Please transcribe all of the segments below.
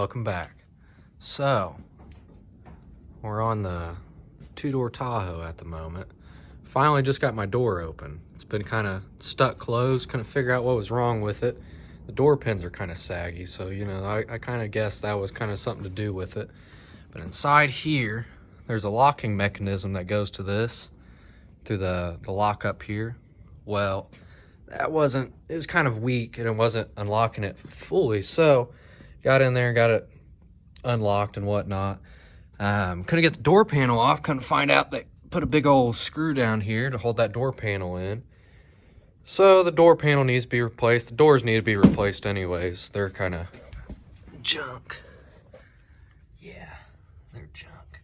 welcome back. So, we're on the two-door Tahoe at the moment. Finally just got my door open. It's been kind of stuck closed, couldn't figure out what was wrong with it. The door pins are kind of saggy, so you know, I kind of guessed that was kind of something to do with it. But inside here, there's a locking mechanism that goes to this, through the lock up here. Well, it was kind of weak and it wasn't unlocking it fully, so got in there and got it unlocked and whatnot. Couldn't get the door panel off. Couldn't find out they put a big old screw down here to hold that door panel in. So the door panel needs to be replaced. The doors need to be replaced anyways. They're kind of junk. Yeah, they're junk.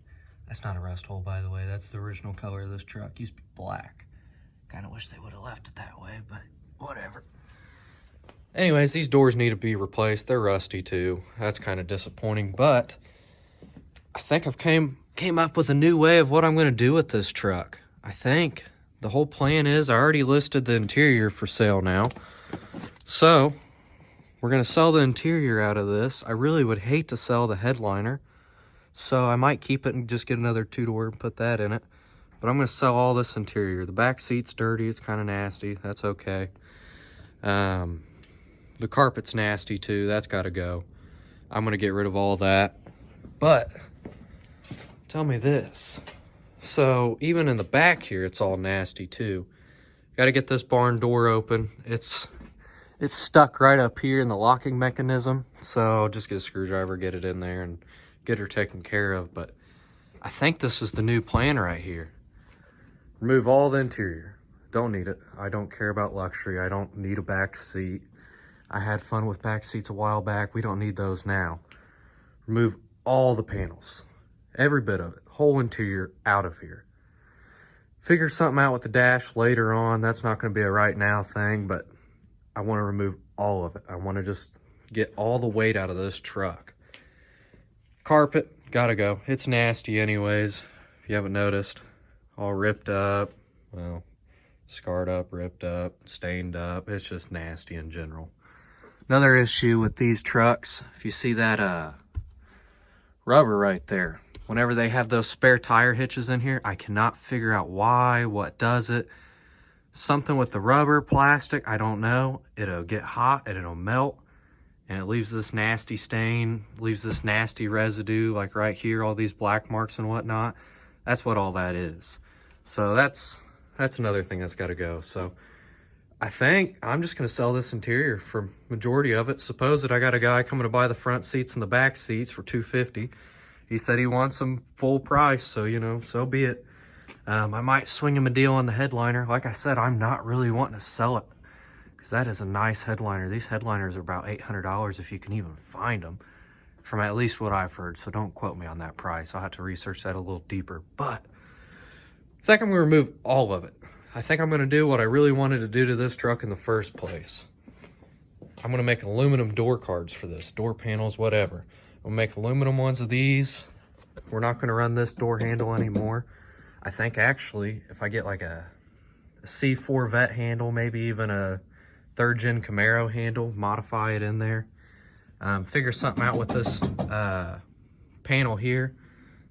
That's not a rust hole, by the way. That's the original color of this truck. Used to be black. Kind of wish they would have left it that way, but whatever. Anyways, these doors need to be replaced. They're rusty too. That's kind of disappointing, but I think I've came up with a new way of what I'm going to do with this truck. I think the whole plan is, I already listed the interior for sale now. So we're going to sell the interior out of this. I really would hate to sell the headliner, so I might keep it and just get another two-door and put that in it. But I'm going to sell all this interior. The back seat's dirty. It's kind of nasty. That's okay. The carpet's nasty too. That's got to go. I'm going to get rid of all that. But tell me this. So even in the back here, it's all nasty too. Got to get this barn door open. It's stuck right up here in the locking mechanism. So just get a screwdriver, get it in there, and get her taken care of. But I think this is the new plan right here. Remove all the interior. Don't need it. I don't care about luxury. I don't need a back seat. I had fun with back seats a while back. We don't need those now. Remove all the panels. Every bit of it. Whole interior out of here. Figure something out with the dash later on. That's not going to be a right now thing, but I want to remove all of it. I want to just get all the weight out of this truck. Carpet, gotta go. It's nasty anyways, if you haven't noticed. All ripped up. Well, scarred up, ripped up, stained up. It's just nasty in general. Another issue with these trucks, if you see that rubber right there, whenever they have those spare tire hitches in here, I cannot figure out why, what does it. Something with the rubber, plastic, I don't know. It'll get hot and it'll melt, and it leaves this nasty stain, leaves this nasty residue, like right here, all these black marks and whatnot. That's what all that is. So that's another thing that's got to go. So I think I'm just going to sell this interior for majority of it. Suppose that I got a guy coming to buy the front seats and the back seats for $250. He said he wants them full price, so you know, so be it. I might swing him a deal on the headliner. Like I said, I'm not really wanting to sell it because that is a nice headliner. These headliners are about $800 if you can even find them, from at least what I've heard. So don't quote me on that price. I'll have to research that a little deeper. But I think I'm going to remove all of it. I think I'm going to do what I really wanted to do to this truck in the first place. I'm going to make aluminum door cards for this, door panels, whatever. I'll make aluminum ones of these. We're not going to run this door handle anymore. I think actually, if I get like a C4 Vet handle, maybe even a 3rd Gen Camaro handle, modify it in there. Figure something out with this panel here,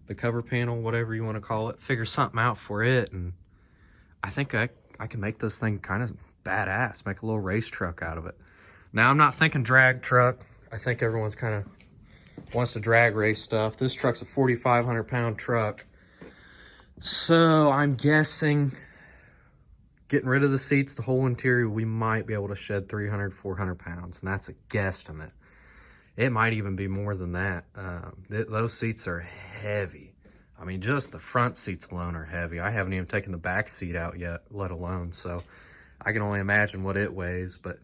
the cover panel, whatever you want to call it. Figure something out for it, and I think I can make this thing kind of badass, make a little race truck out of it. Now, I'm not thinking drag truck. I think everyone's kind of wants to drag race stuff. This truck's a 4,500 pound truck. So I'm guessing getting rid of the seats, the whole interior, we might be able to shed 300, 400 pounds. And that's a guesstimate. It might even be more than that. Those seats are heavy. I mean, just the front seats alone are heavy. I haven't even taken the back seat out yet, let alone. So I can only imagine what it weighs. But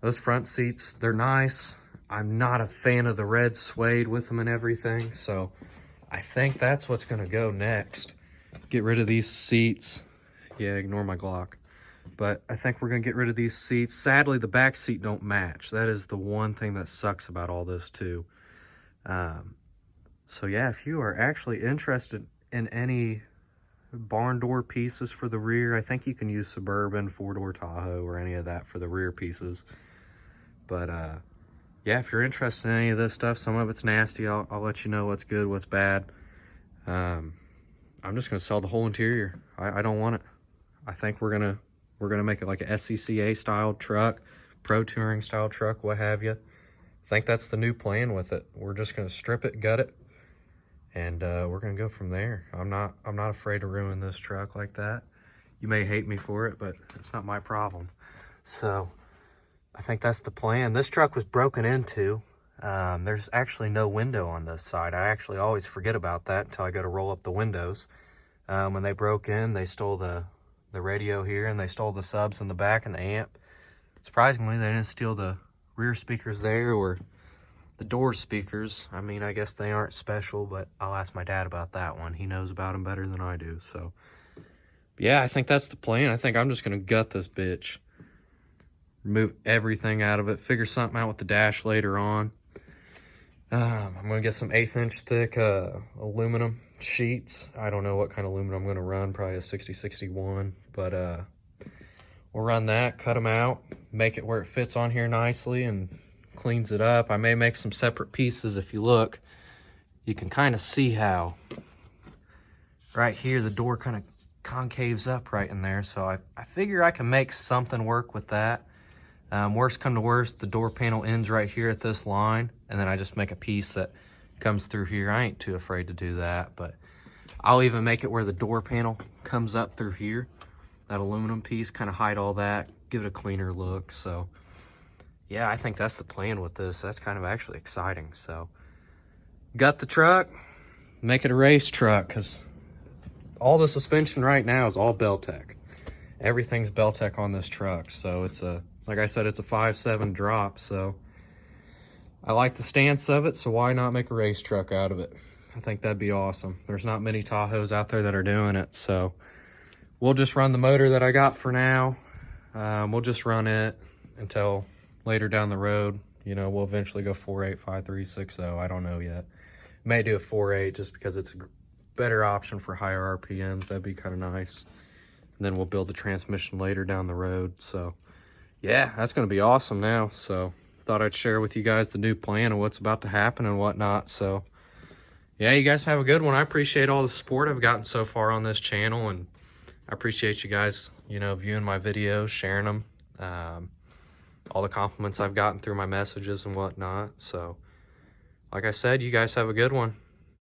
those front seats, they're nice. I'm not a fan of the red suede with them and everything. So I think that's what's going to go next. Get rid of these seats. Yeah, ignore my Glock. But I think we're going to get rid of these seats. Sadly, the back seat don't match. That is the one thing that sucks about all this too. So yeah, if you are actually interested in any barn door pieces for the rear, I think you can use Suburban, 4-door Tahoe, or any of that for the rear pieces. But yeah, if you're interested in any of this stuff, some of it's nasty. I'll let you know what's good, what's bad. I'm just gonna sell the whole interior. I don't want it. I think we're gonna make it like a SCCA style truck, pro touring style truck, what have you. I think that's the new plan with it. We're just gonna strip it, gut it, and we're gonna go from there. I'm not afraid to ruin this truck like that. You may hate me for it, but it's not my problem. So I think that's the plan. This truck was broken into. There's actually no window on this side. I actually always forget about that until I go to roll up the windows. When they broke in, they stole the radio here, and they stole the subs in the back and the amp. Surprisingly, they didn't steal the rear speakers there or the door speakers. I mean, I guess they aren't special, but I'll ask my dad about that one. He knows about them better than I do. So yeah, I think that's the plan. I think I'm just gonna gut this bitch, remove everything out of it, figure something out with the dash later on. I'm gonna get some 1/8 inch thick aluminum sheets. I don't know what kind of aluminum I'm gonna run, probably a 6061, but we'll run that, cut them out, make it where it fits on here nicely and cleans it up. I may make some separate pieces. If you look, you can kind of see how right here the door kind of concaves up right in there, so I figure I can make something work with that. Worst come to worst, the door panel ends right here at this line, and then I just make a piece that comes through here. I ain't too afraid to do that, but I'll even make it where the door panel comes up through here. That aluminum piece, kind of hide all that, give it a cleaner look. So yeah, I think that's the plan with this. That's kind of actually exciting. So got the truck, make it a race truck, because all the suspension right now is all Beltec. Everything's Beltec on this truck. So it's a, like I said, it's a 5.7 drop. So I like the stance of it, so why not make a race truck out of it? I think that'd be awesome. There's not many Tahoes out there that are doing it. So we'll just run the motor that I got for now. We'll just run it until later down the road. You know, we'll eventually go 4.8, 5.3, 6.0. I don't know yet. May do a 4.8 just because it's a better option for higher RPMs. That'd be kind of nice. And then we'll build the transmission later down the road. So yeah, that's going to be awesome now. So thought I'd share with you guys the new plan and what's about to happen and whatnot. So yeah, you guys have a good one. I appreciate all the support I've gotten so far on this channel, and I appreciate you guys, you know, viewing my videos, sharing them, all the compliments I've gotten through my messages and whatnot. So like I said, you guys have a good one.